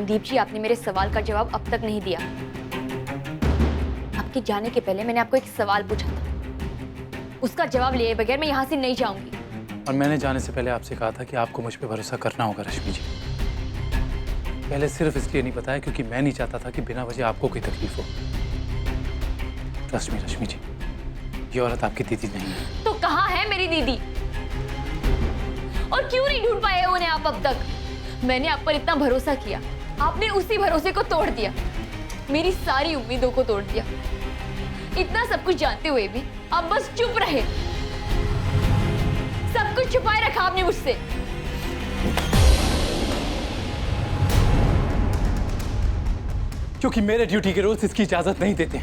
रणदीप जी, आपने मेरे सवाल का जवाब अब तक नहीं दिया। आपके जाने के पहले मैंने आपको एक सवाल पूछा था, उसका जवाब लिए बगैर मैं यहाँ से नहीं जाऊंगी। और मैंने जाने से पहले आपसे कहा था कि आपको मुझ पर भरोसा करना होगा रश्मि जी। पहले सिर्फ इसलिए नहीं बताया क्योंकि मैं नहीं चाहता था कि बिना वजह आपको कोई तकलीफ हो। रश्मि जी, ये औरत आपकी दीदी नहीं है। तो कहाँ है मेरी दीदी? और क्यों नहीं ढूंढ पाए उन्हें आप अब तक? मैंने आप पर इतना भरोसा किया, आपने उसी भरोसे को तोड़ दिया, मेरी सारी उम्मीदों को तोड़ दिया। इतना सब कुछ जानते हुए भी आप बस चुप रहे, सब कुछ छुपाए रखा आपने मुझसे। क्योंकि मेरे ड्यूटी के रूल्स इसकी इजाजत नहीं देते।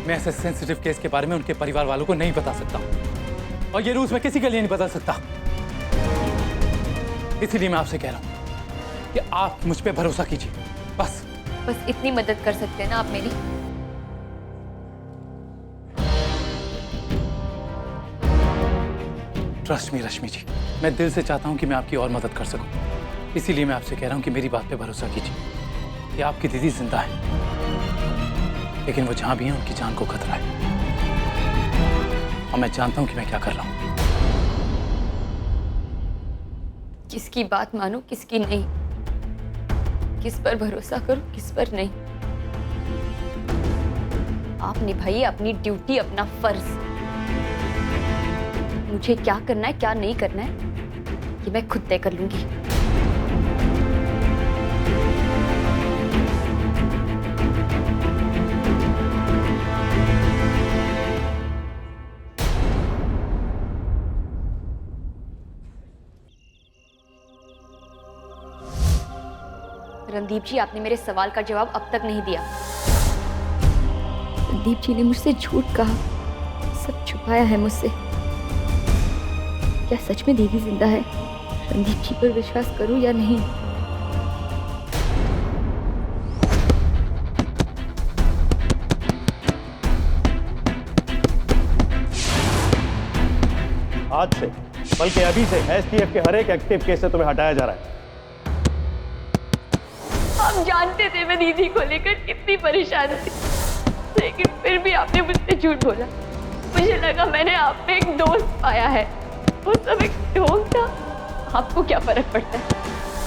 मैं ऐसे सेंसिटिव केस के बारे में उनके परिवार वालों को नहीं बता सकता, और ये रूल्स मैं किसी के लिए नहीं बता सकता। इसीलिए मैं आपसे कह रहा हूं कि आप मुझ पे भरोसा कीजिए, बस इतनी मदद कर सकते हैं ना आप मेरी? ट्रस्ट मी रश्मि जी, मैं दिल से चाहता हूं कि मैं आपकी और मदद कर सकूं। इसीलिए मैं आपसे कह रहा हूं कि मेरी बात पे भरोसा कीजिए कि आपकी दीदी जिंदा है, लेकिन वो जहां भी हैं उनकी जान को खतरा है, और मैं जानता हूं कि मैं क्या कर रहा हूं। किसकी बात मानूं, किसकी नहीं, किस पर भरोसा करूं, किस पर नहीं। आप निभाइए अपनी ड्यूटी, अपना फर्ज। मुझे क्या करना है, क्या नहीं करना है, ये मैं खुद तय कर लूंगी। रणदीप जी, आपने मेरे सवाल का जवाब अब तक नहीं दिया। रणदीप जी ने मुझसे झूठ कहा, सब छुपाया है मुझसे। क्या सच में दीदी जिंदा है? रणदीप जी पर विश्वास करूं या नहीं? आज से बल्कि अभी से एसटीएफ के हर एक एक्टिव केस से तुम्हें हटाया जा रहा है। आप जानते थे मैं दीदी को लेकर कितनी परेशान थी, लेकिन फिर भी आपने मुझसे झूठ बोला। मुझे लगा मैंने आप में एक दोस्त पाया है, वो सब एक ढोंग था। आपको क्या फर्क पड़ता है?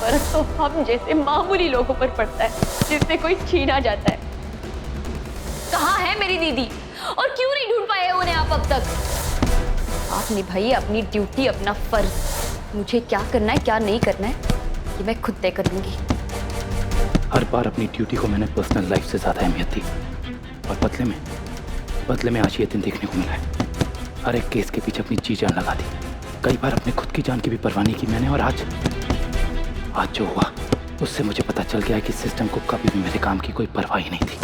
फर्क तो हम जैसे मामूली लोगों पर पड़ता है, जिससे कोई छीना जाता है। कहाँ है मेरी दीदी, और क्यों नहीं ढूंढ पाए उन्हें आप अब तक? आप निभाइए अपनी ड्यूटी, अपना फर्ज। मुझे क्या करना है, क्या नहीं करना है, ये मैं खुद तय कर लूंगी। हर बार अपनी ड्यूटी को मैंने पर्सनल लाइफ से ज्यादा अहमियत दी, और बदले में आज ये दिन देखने को मिला है। हर एक केस के पीछे अपनी जी जान लगा दी, कई बार अपने खुद की जान की भी परवाह नहीं की मैंने। और आज जो हुआ उससे मुझे पता चल गया है कि सिस्टम को कभी भी मेरे काम की कोई परवाह ही नहीं थी।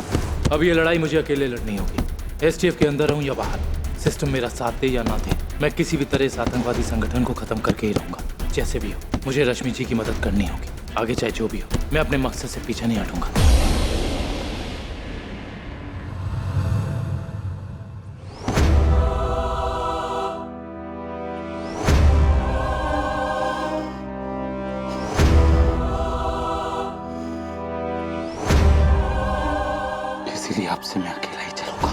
अब ये लड़ाई मुझे अकेले लड़नी होगी। एसटीएफ के अंदर रहूं या बाहर, सिस्टम मेरा साथ दे या ना दे, मैं किसी भी तरह इस आतंकवादी संगठन को खत्म करके ही रहूंगा। जैसे भी हो, मुझे रश्मि जी की मदद करनी होगी। आगे चाहे जो भी हो, मैं अपने मकसद से पीछे नहीं हटूंगा। इसीलिए आपसे मैं अकेला ही चलूंगा,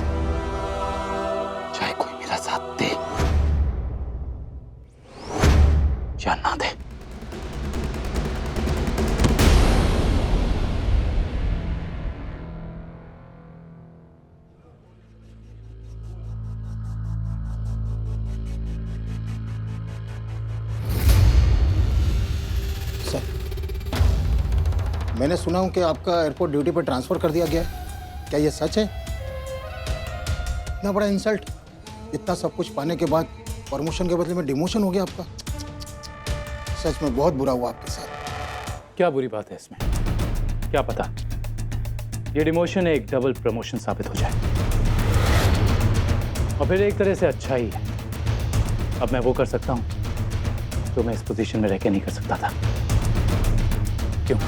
चाहे कोई मेरा साथ दे या ना दे। मैंने सुना हूं कि आपका एयरपोर्ट ड्यूटी पर ट्रांसफर कर दिया गया है, क्या ये सच है? इतना बड़ा इंसल्ट, इतना सब कुछ पाने के बाद प्रमोशन के बदले में डिमोशन हो गया आपका। सच में बहुत बुरा हुआ आपके साथ। क्या बुरी बात है इसमें? क्या पता ये डिमोशन एक डबल प्रमोशन साबित हो जाए, और फिर एक तरह से अच्छा ही है। अब मैं वो कर सकता हूं तो मैं इस पोजीशन में रह के नहीं कर सकता था। क्यों?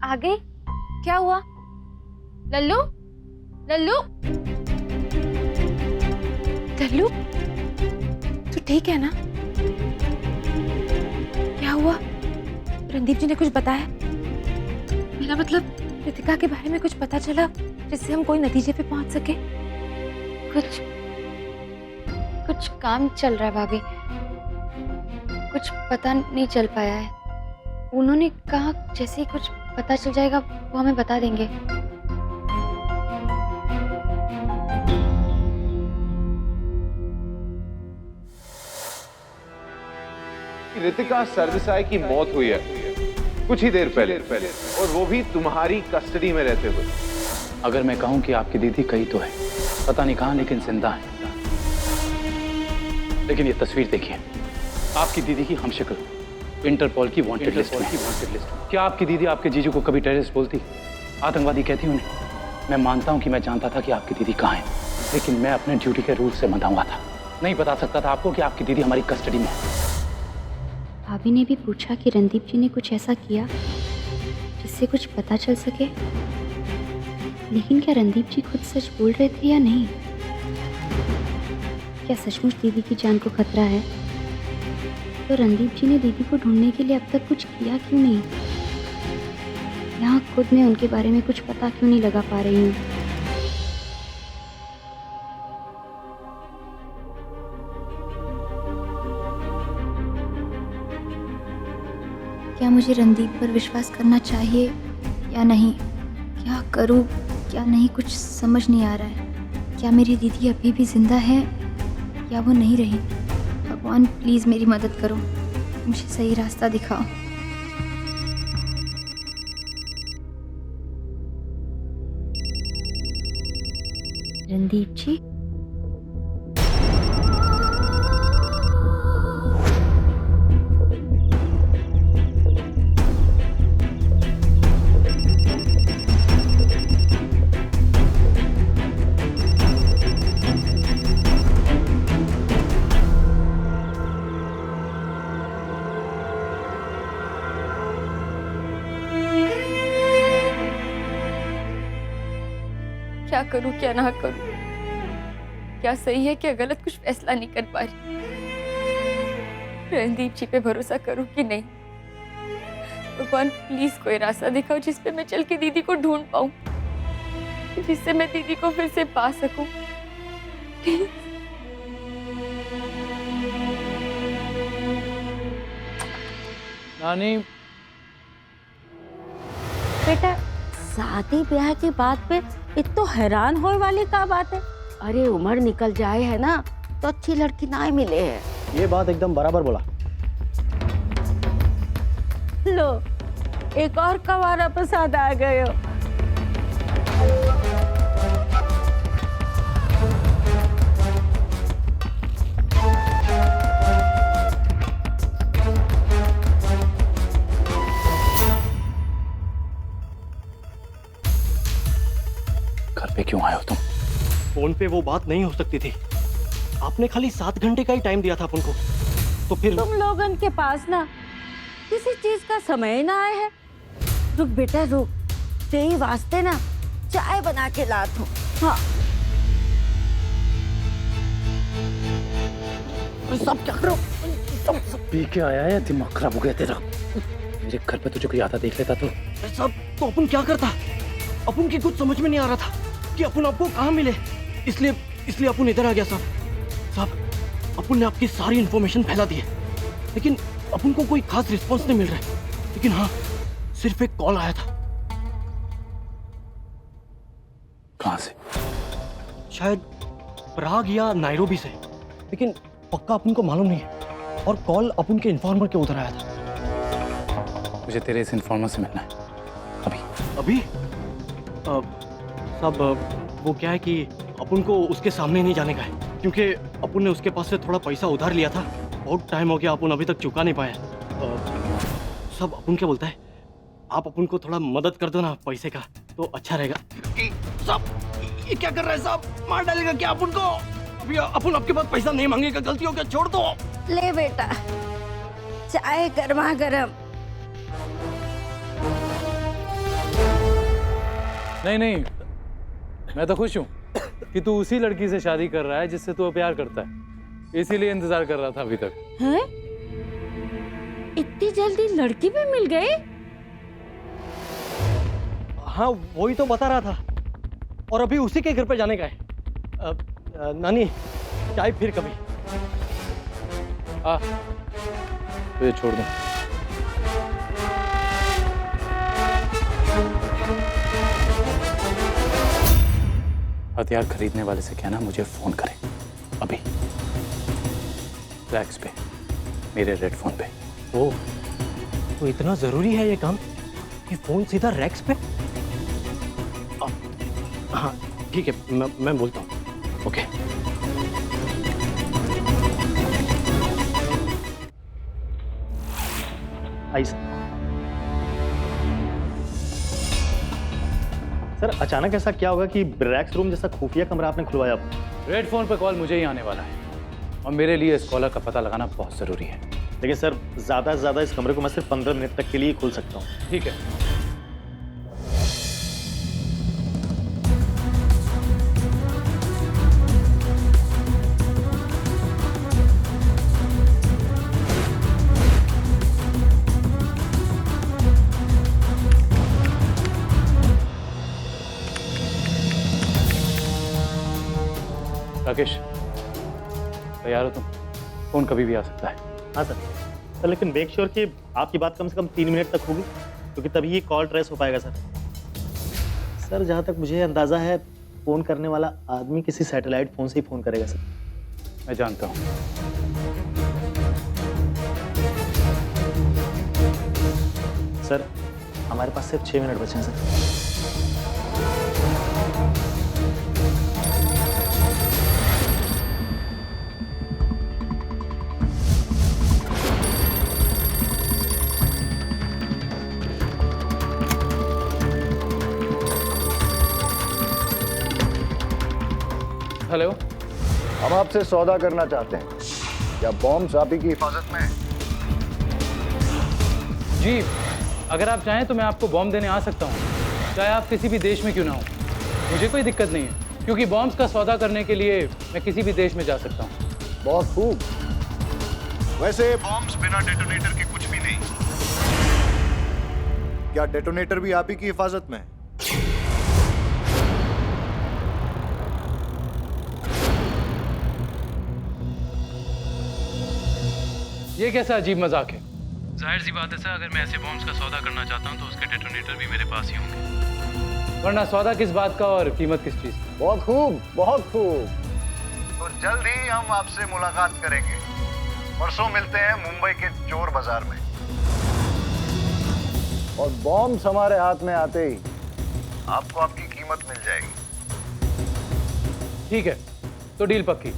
आ गई? क्या हुआ? लल्लू, लल्लू, लल्लू, तू ठीक है ना? क्या हुआ? रणदीप जी ने कुछ बताया? मेरा मतलब रितिका के बारे में कुछ पता चला जिससे हम कोई नतीजे पे पहुंच सके? कुछ काम चल रहा है भाभी, कुछ पता नहीं चल पाया है। उन्होंने कहा जैसे ही कुछ पता चल जाएगा वो हमें बता देंगे। रितिका सरदेसाई की मौत हुई है कुछ ही देर पहले और वो भी तुम्हारी कस्टडी में रहते हुए। अगर मैं कहूं कि आपकी दीदी कहीं तो है, पता नहीं कहां, लेकिन जिंदा है। लेकिन ये तस्वीर देखिए, आपकी दीदी की हमशक्ल इंटरपोल की वांटेड लिस्ट में। क्या आपकी दीदी आपके जीजू को कभी टेररिस्ट बोलती, आतंकवादी कहती उन्हें? मैं मानता हूं कि मैं जानता था कि आपकी दीदी कहां है, लेकिन मैं अपने ड्यूटी के रूल से बंधा हुआ था। नहीं बता सकता था आपको कि आपकी दीदी हमारी कस्टडी में है। भाभी ने भी पूछा कि रणदीप जी ने कुछ ऐसा किया जिससे कुछ पता चल सके, लेकिन क्या रणदीप जी खुद सच बोल रहे थे या नहीं? क्या सचमुच दीदी की जान को खतरा है? तो रणदीप जी ने दीदी को ढूंढने के लिए अब तक कुछ किया क्यों नहीं? यहाँ खुद मैं उनके बारे में कुछ पता क्यों नहीं लगा पा रही हूँ? क्या मुझे रणदीप पर विश्वास करना चाहिए या नहीं? क्या करूं क्या नहीं, कुछ समझ नहीं आ रहा है। क्या मेरी दीदी अभी भी जिंदा है या वो नहीं रही? भगवान प्लीज मेरी मदद करो, मुझे सही रास्ता दिखाओ। रणदीप जी, क्या करूं क्या ना करूं, क्या सही है क्या गलत, कुछ फैसला नहीं कर पा रही। रणदीप जी पे भरोसा करूं कि नहीं? भगवान प्लीज कोई रास्ता दिखाओ जिस पे मैं चल के दीदी को ढूंढ पाऊं, जिससे मैं दीदी को फिर से पा सकूं। प्लीज। नानी, बेटा शादी ब्याह की बात पे इतो हैरान होने वाली का बात है? अरे उम्र निकल जाए है ना तो अच्छी लड़की ना ही मिले है। ये बात एकदम बराबर बोला। लो एक और कवारा पसंद आ गए हो। घर पे क्यों आए हो तुम? फोन पे वो बात नहीं हो सकती थी। आपने खाली 7 घंटे का ही टाइम दिया था अपन को, तो फिर तुम लोगन के पास ना किसी चीज का समय ना आए है। रुक बेटा रुक, तेरे वास्ते ना चाय बना के लात हूँ। हाँ सब क्या करो? सब पी के आया है, दिमाग खराब हो गया तेरा। मेरे घर पे तुझे कोई आता देख लेता तो। सब तो अपन क्या करता? अपन की कुछ समझ में नहीं आ रहा था कि अपन आपको कहाँ मिले, इसलिए अपन इधर आ गया। साहब अपन ने आपकी सारी इंफॉर्मेशन फैला दी है, लेकिन अपन को कोई खास रिस्पॉन्स नहीं मिल रहा है। लेकिन हाँ, सिर्फ एक कॉल आया था। कहाँ से? शायद प्राग या नायरोबी से, लेकिन पक्का अपन को मालूम नहीं है। और कॉल अपन के इन्फॉर्मर के उधर आया था। मुझे तेरे इस इन्फॉर्मर से मिलना है अभी। साहब वो क्या है कि अपन को उसके सामने नहीं जाने का है, क्योंकि अपन ने उसके पास से थोड़ा पैसा उधार लिया था। बहुत टाइम हो गया, अपन अभी तक चुका नहीं पाया। सब अपन क्या बोलता है, आप अपन को थोड़ा मदद कर दो ना पैसे का, तो अच्छा रहेगा। साहब ये क्या कर रहे हैं साहब? मार डालेगा क्या अपन को? अभी अपन आपके पास पैसा नहीं मांगेगा, गलती हो गया, छोड़ दो। ले बेटा चाय गर्मा गर्म। नहीं, मैं तो खुश हूँ कि तू उसी लड़की से शादी कर रहा है जिससे तू प्यार करता है, इसीलिए इंतजार कर रहा था अभी तक। हैं? इतनी जल्दी लड़की भी मिल गई? हाँ वही तो बता रहा था, और अभी उसी के घर पे जाने का है। नानी चाय फिर कभी। आ तुझे छोड़ दूँ। हथियार खरीदने वाले से कहना मुझे फोन करे अभी, रैक्स पे, मेरे रेड फोन पे। ओ, तो इतना जरूरी है ये काम कि फोन सीधा रैक्स पे? हाँ ठीक है, मैं बोलता हूँ। ओके। आई सर, अचानक ऐसा क्या होगा कि रैक्स रूम जैसा खुफिया कमरा आपने खुलवाया? रेड फोन पे कॉल मुझे ही आने वाला है और मेरे लिए इस कॉलर का पता लगाना बहुत जरूरी है। लेकिन सर, ज्यादा से ज्यादा इस कमरे को मैं सिर्फ 15 मिनट तक के लिए खोल सकता हूँ। ठीक है। राकेश, तैयार हो तुम? फोन कभी भी आ सकता है। हाँ सर। सर लेकिन मेक श्योर कि आपकी बात कम से कम 3 मिनट तक होगी, क्योंकि तभी ये कॉल ट्रेस हो पाएगा सर। सर जहाँ तक मुझे अंदाजा है, फोन करने वाला आदमी किसी सैटेलाइट फोन से ही फोन करेगा सर। मैं जानता हूँ। सर हमारे पास सिर्फ 6 मिनट बचे हैं सर। हेलो, हम आपसे सौदा करना चाहते हैं। क्या बॉम्ब्स आप ही की हिफाजत में है? जी, अगर आप चाहें तो मैं आपको बॉम्ब देने आ सकता हूँ, चाहे आप किसी भी देश में क्यों ना हो। मुझे कोई दिक्कत नहीं है, क्योंकि बॉम्ब्स का सौदा करने के लिए मैं किसी भी देश में जा सकता हूँ। बहुत खूब। वैसे बॉम्ब्स बिना डेटोनेटर के कुछ भी नहीं। क्या डेटोनेटर भी आप ही की हिफाजत में है? ये कैसा अजीब मजाक है? जाहिर सी बात है सर, अगर मैं ऐसे बॉम्ब्स का सौदा करना चाहता हूँ तो उसके डेटोनेटर भी मेरे पास ही होंगे, वरना सौदा किस बात का और कीमत किस चीज की? बहुत खूब, बहुत खूब। तो जल्द ही हम आपसे मुलाकात करेंगे। परसों मिलते हैं मुंबई के चोर बाजार में, और बॉम्ब्स हमारे हाथ में आते ही आपको आपकी कीमत मिल जाएगी। ठीक है, तो डील पक्की।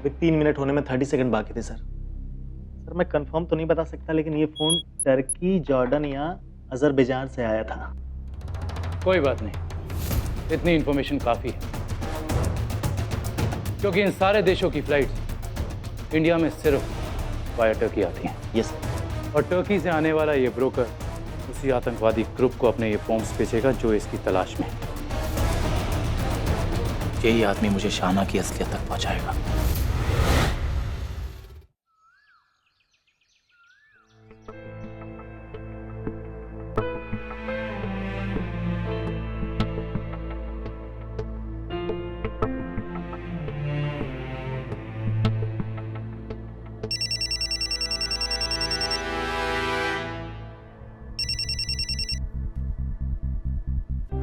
अभी 3 मिनट होने में 30 सेकंड बाकी थे सर। सर मैं कंफर्म तो नहीं बता सकता, लेकिन ये फोन टर्की, जॉर्डन या अजरबैजान से आया था। कोई बात नहीं, इतनी इंफॉर्मेशन काफी है, क्योंकि इन सारे देशों की फ्लाइट्स इंडिया में सिर्फ वाया टर्की आती हैं। Yes sir. और टर्की से आने वाला ये ब्रोकर उसी आतंकवादी ग्रुप को अपने ये बॉम्ब्स बेचेगा जो इसकी तलाश में है। यही आदमी मुझे शाना की असलियत तक पहुंचाएगा।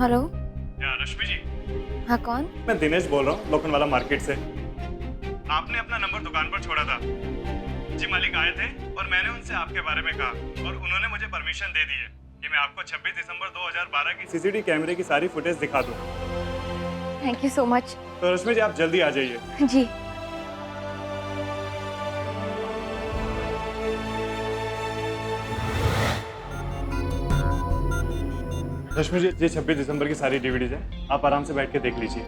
हेलो। रश्मि जी, हाँ कौन? मैं दिनेश बोल रहा हूँ, लोखंडवाला मार्केट से। आपने अपना नंबर दुकान पर छोड़ा था। जी मालिक आए थे और मैंने उनसे आपके बारे में कहा और उन्होंने मुझे परमिशन दे दी है कि मैं आपको 26 दिसंबर 2012 की सीसीटीवी कैमरे की सारी फुटेज दिखा दूँ। Thank you so much. तो रश्मि जी आप जल्दी आ जाइए। जी। रश्मि जी, ये 26 दिसंबर की सारी डीवीडीज है, आप आराम से बैठ के देख लीजिए।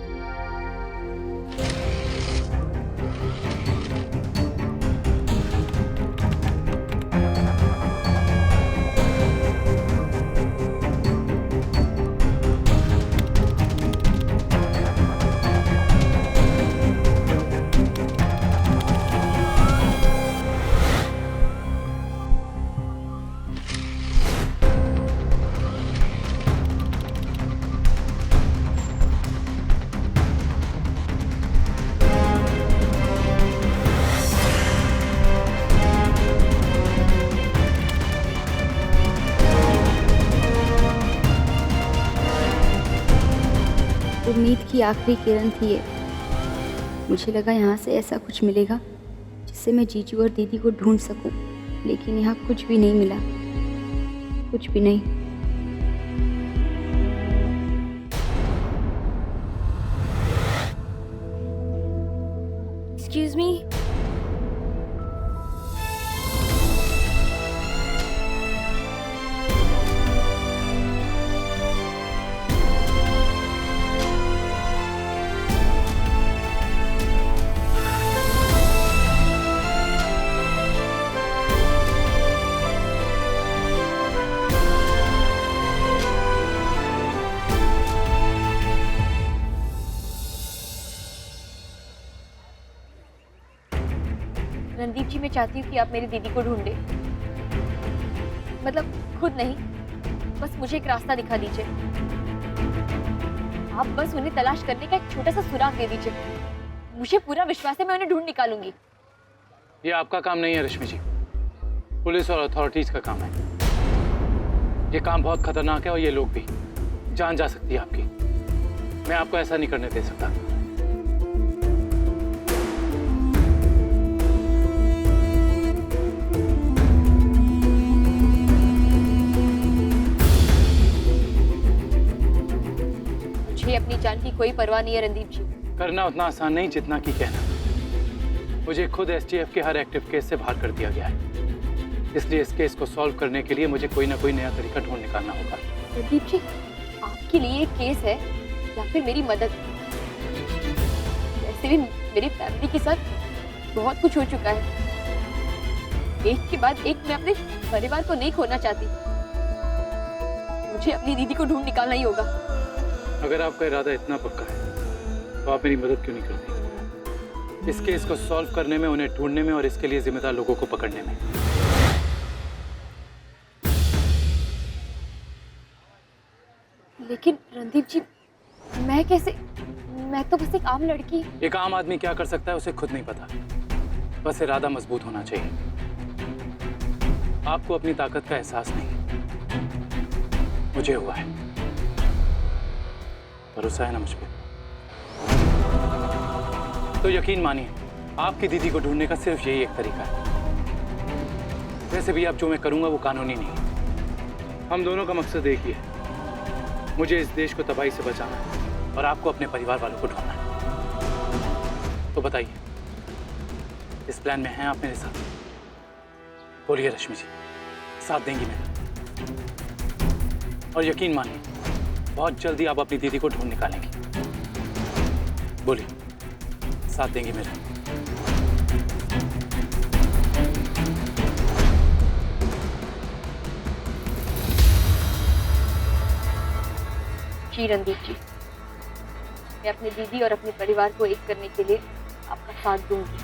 उम्मीद की आखिरी किरण थी ये। मुझे लगा यहाँ से ऐसा कुछ मिलेगा जिससे मैं जीजू और दीदी को ढूंढ सकूं, लेकिन यहाँ कुछ भी नहीं मिला, कुछ भी नहीं। Excuse me? रणदीप जी, मैं चाहती हूँ कि आप मेरी दीदी को ढूंढें। मतलब खुद नहीं, बस मुझे एक रास्ता दिखा दीजिए। आप बस उन्हें तलाश करने का एक छोटा सा सुराग दे दीजिए। मुझे पूरा विश्वास है मैं उन्हें ढूंढ निकालूंगी। ये आपका काम नहीं है रश्मि जी, पुलिस और अथॉरिटीज का काम है। ये काम बहुत खतरनाक है और ये लोग भी, जान जा सकती है आपकी। मैं आपको ऐसा नहीं करने दे सकता। मुझे अपनी जान की कोई परवाह नहीं है रणदीप जी। करना उतना आसान नहीं जितना कि कहना। मुझे खुद एसटीएफ के हर एक्टिव केस से बाहर कर दिया गया है, इसलिए इस केस को सॉल्व करने के लिए मुझे कोई ना कोई नया तरीका ढूंढ निकालना होगा। रणदीप जी, आपके लिए एक केस है या फिर मेरी मदद? वैसे भी मेरी फैमिली के साथ बहुत कुछ हो चुका है। एक के बाद एक मैं अपने परिवार को नहीं खोना चाहती। मुझे अपनी दीदी को ढूंढ निकालना ही होगा। अगर आपका इरादा इतना पक्का है तो आप मेरी मदद क्यों नहीं करती? इस केस को सॉल्व करने में, उन्हें ढूंढने में और इसके लिए जिम्मेदार लोगों को पकड़ने में। लेकिन रणदीप जी, मैं कैसे? मैं तो बस एक आम लड़की। एक आम आदमी क्या कर सकता है उसे खुद नहीं पता, बस इरादा मजबूत होना चाहिए। आपको अपनी ताकत का एहसास नहीं, मुझे हुआ है। भरोसा है ना मुझ पे? तो यकीन मानिए, आपकी दीदी को ढूंढने का सिर्फ यही एक तरीका है। वैसे भी अब जो मैं करूंगा वो कानूनी नहीं है। हम दोनों का मकसद एक ही है, मुझे इस देश को तबाही से बचाना है और आपको अपने परिवार वालों को ढूंढना है। तो बताइए, इस प्लान में हैं आप मेरे साथ? बोलिए रश्मि जी, साथ देंगी मेरा? और यकीन मानिए, बहुत जल्दी आप अपनी दीदी को ढूंढ निकालेंगी। बोलिए, साथ देंगी मेरा? जी रणदीप जी, मैं अपनी दीदी और अपने परिवार को एक करने के लिए आपका साथ दूंगी।